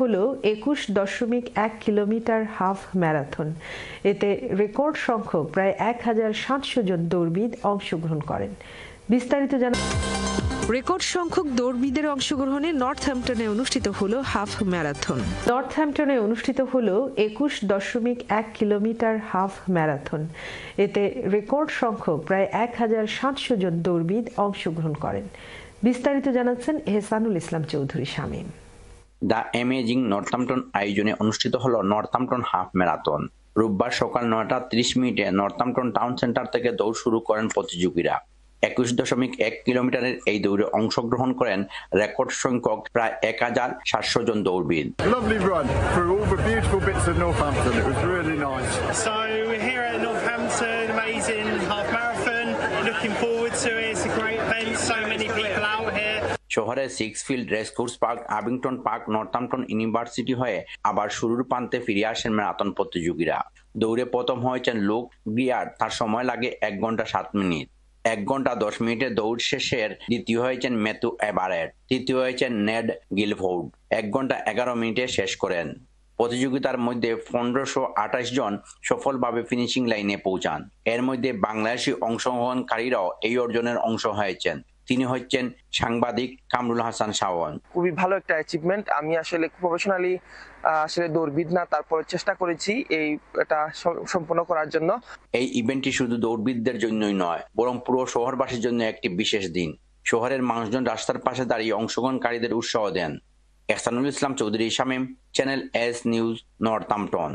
হল 21.1 kilometre half marathon. এতে record সংখ্যক প্রায় 1700 জন দৌড়বিদ অংশগ্রহণ করেন। বিস্তারিত রেকর্ড সংখ্যক দৌড়বিদের অংশগ্রহণে নর্থহ্যাম্পটনে অনুষ্ঠিত হলো হাফ ম্যারাথন। নর্থহ্যাম্পটনে অনুষ্ঠিত হলো 21.1 কিলোমিটার হাফ ম্যারাথন। এতে রেকর্ড সংখ্যক প্রায় 1700 জন দৌড়বিদ অংশগ্রহণ করেন। বিস্তারিত জানাচ্ছেন Ehsanul Islam Chowdhury Shamim. The amazing Northampton আয়োজনে অনুষ্ঠিত হলো নর্থহ্যাম্পটন হাফ ম্যারাথন। রোববার সকাল 9:30 নর্থহ্যাম্পটন টাউন সেন্টার থেকে দৌড় শুরু করেন প্রতিযোগীরা। 21.1 কিলোমিটারের এই দৌড়ে অংশগ্রহণ করেন রেকর্ড সংখ্যক প্রায় 1700 জন দৌড়বিদ। Lovely run through all the beautiful bits of Northampton. It was really nice. So we're here at Northampton, amazing half marathon. Looking forward to it. It's a great event. So many people out here. শহরের Sixfield racecourse park, Abington park, Northampton university হয়ে আবার শুরুর প্রান্তে ফিরে আসেন marathon প্রতিযোগীরা। দৌড়ে প্রথম হয়েছেন লুক গ্রিয়ার, তার সময় লাগে 1 ঘন্টা 7 মিনিট। 1 ঘন্টা 10 মিনিটে দৌড় শেষের দ্বিতীয় হয়েছেন ম্যাথু এভারেট, তৃতীয় হয়েছেন নেড গিলফোর্ড, 1 ঘন্টা 11 মিনিটে শেষ করেন। প্রতিযোগিতার মধ্যে 1528 জন সফলভাবে ফিনিশিং লাইনে পৌঁছান। এর মধ্যে বাংলাদেশি অংশগ্রহণকারীরাও এই অর্জনের অংশ হয়েছেন। তিনি হচ্ছেন সাংবাদিক কামরুল হাসান শাওন। খুবই ভালো একটা অ্যাচিভমেন্ট। আমি আসলে প্রফেশনালি দৌড়বিদ না, তারপর চেষ্টা করেছি এটা সম্পন্ন করার জন্য। এই ইভেন্টটি শুধু দৌড়বিদদের জন্যই নয়, বরং পুরো শহরবাসীর জন্য একটি বিশেষ দিন। শহরের মানুষজন রাস্তার পাশে দাঁড়িয়ে অংশগ্রহণকারীদের উৎসাহ দেন। Ehsanul Islam Chowdhury Shamim, channel S news, Northampton.